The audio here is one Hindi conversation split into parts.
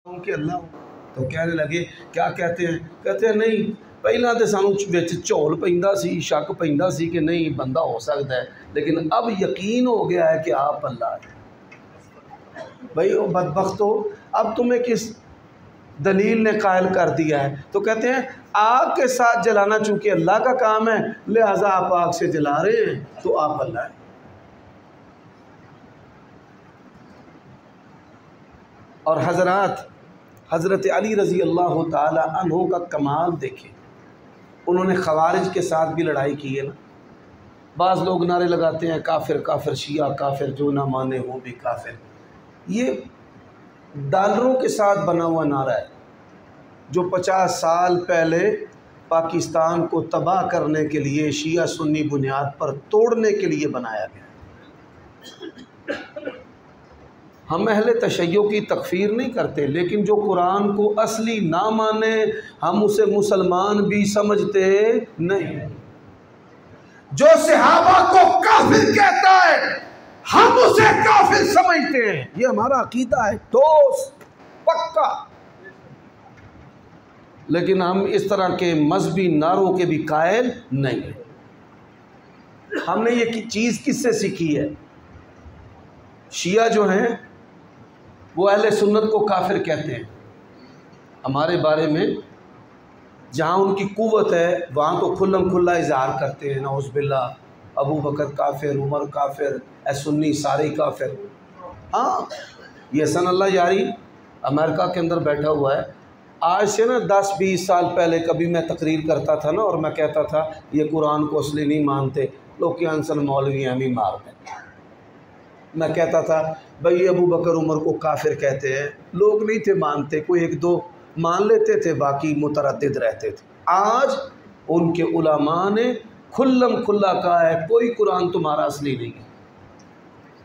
कि अल्लाह, तो कहने लगे क्या कहते हैं? कहते हैं नहीं, पहला तो सानू विच झोल पैंदा सी, शक पैंदा सी कि नहीं बंदा हो सकता है, लेकिन अब यकीन हो गया है कि आप अल्लाह है। भाई वो बदबख्त हो, अब तुम्हें किस दलील ने कायल कर दिया है? तो कहते हैं आग के साथ जलाना चूँकि अल्लाह का काम है, लिहाजा आप आग से जला रहे हैं तो आप अल्लाह है। और हज़रत अली रज़ी अल्लाह ताला अन्हु का कमाल देखें, उन्होंने ख़वारिज के साथ भी लड़ाई की है ना। बाज़ लोग नारे लगाते हैं काफिर काफिर, शिया काफिर, जो ना माने वो भी काफिर। ये डॉलरों के साथ बना हुआ नारा है जो 50 साल पहले पाकिस्तान को तबाह करने के लिए शिया सुन्नी बुनियाद पर तोड़ने के लिए बनाया गया। हम अहले तशय्यो की तकफ़ीर नहीं करते, लेकिन जो कुरान को असली ना माने हम उसे मुसलमान भी समझते नहीं। जो सहाबा को काफिर कहता है हम उसे काफिर समझते हैं, ये हमारा अकीदा है ठोस पक्का। लेकिन हम इस तरह के मजहबी नारों के भी कायल नहीं हैं। हमने ये चीज़ किससे सीखी है? शिया जो हैं वो अहले सुन्नत को काफिर कहते हैं। हमारे बारे में जहाँ उनकी कुव्वत है वहाँ तो खुल्लम खुल्ला इजहार करते हैं, नौज़ बिल्ला, अबू बकर काफिर, उमर काफिर, सुन्नी सारे काफिर। हाँ, ये हसन अल्लाह यारी अमेरिका के अंदर बैठा हुआ है। आज से ना 10-20 साल पहले कभी मैं तकरीर करता था ना, और मैं कहता था ये कुरान को असली नहीं मानते, लोग क्या अंसल मौलवी हम ही मारते। मैं कहता था भाई अबू बकर उमर को काफिर कहते हैं, लोग नहीं थे मानते, कोई एक दो मान लेते थे, बाकी मुतरद्दिद रहते थे। आज उनके उलमा ने खुल्लम खुल्ला कहा है कोई कुरान तुम्हारा असली नहीं है।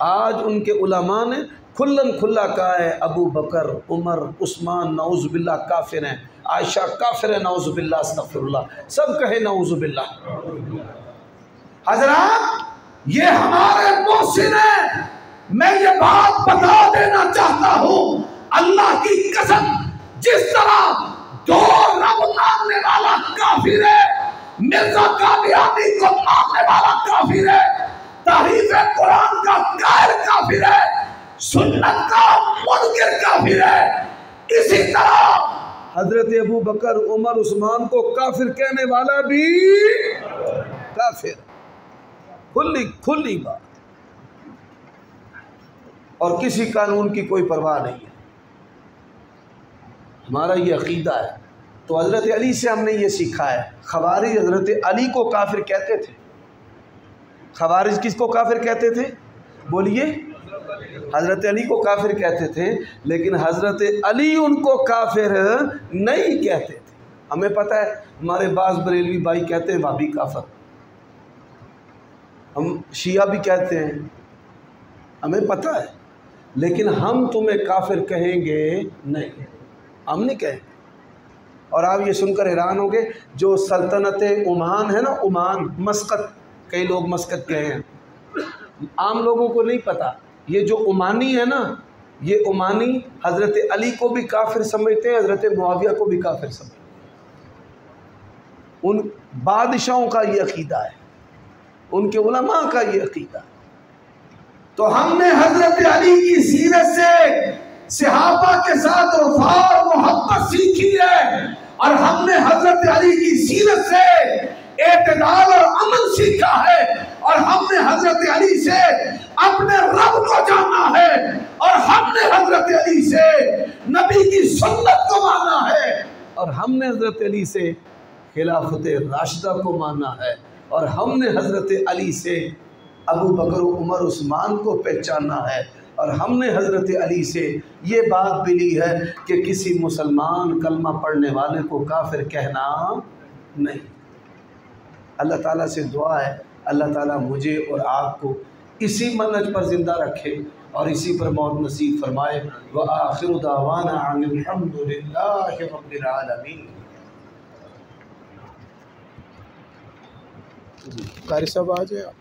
आज उनके उलमा ने खुल्लम खुल्ला कहा है अबू बकर उमर उस्मान नऊज़ बिल्लाह काफिर हैं, आयशा काफिर है नऊज़ बिल्लाह, अस्तग़फिरुल्लाह, सब कहे नऊज़ बिल्लाह। हज़रात ये हमारे मोहसिन हैं। मैं ये बात बता देना चाहता हूँ, अल्लाह की कसम, जिस तरह दो रब मानने वाला काफिर है, मिर्जा कादियानी को मानने वाला काफिर है, तहरीफ कुरान का कायल काफिर है, सुन्नत का मुनकिर काफिर है, इसी तरह हजरत अबू बकर उमर उस्मान को काफिर कहने वाला भी काफिर। खुली खुली बात, और किसी कानून की कोई परवाह नहीं है। हमारा ये अकीदा है। तो हज़रत अली से हमने ये सीखा है। ख़वारिज हज़रत अली को काफिर कहते थे। ख़वारिज किसको काफिर कहते थे? बोलिए। हज़रत अली को काफिर कहते थे, लेकिन हज़रत अली उनको काफिर नहीं कहते थे। हमें पता है, हमारे बाज़ बरेलवी भाई कहते हैं भाभी काफिर, हम शिया भी कहते हैं, हमें पता है, लेकिन हम तुम्हें काफिर कहेंगे नहीं, हम नहीं कहेंगे। और आप ये सुनकर हैरान होंगे, जो सल्तनत ओमान है ना, ओमान, मस्कत, कई लोग मस्कत गए हैं, आम लोगों को नहीं पता, ये जो ओमानी है ना, ये ओमानी हज़रत अली को भी काफिर समझते हैं, हज़रत मुआविया को भी काफिर समझते हैं। उन बादशाहों का ये अकीदा है, उनके उलमा का ये अकीदा है। तो हमने हज़रत अली की सीरत से सहाबा के साथ वफा और मोहब्बत सीखी है, और हमने हज़रत अली की सीरत से एतदाल और अमन सीखा है, और हमने हज़रत अली से अपने रब को जाना है, और हमने हज़रत अली से नबी की सुन्नत को माना है, और हमने हज़रत अली से खिलाफत राशिदा को माना है, और हमने हज़रत अली से अबू बकर उमर उस्मान को पहचाना है, और हमने हज़रत अली से ये बात भी ली है कि किसी मुसलमान कलमा पढ़ने वाले को काफिर कहना नहीं। अल्लाह ताला से दुआ है, अल्लाह ताला मुझे और आपको इसी मनहज पर ज़िंदा रखे और इसी पर मौत नसीब फरमाए। व आखिरु दावाना अनिल हम्दुलिल्लाहि रब्बिल आलमीन। कारी साहब आ जाए।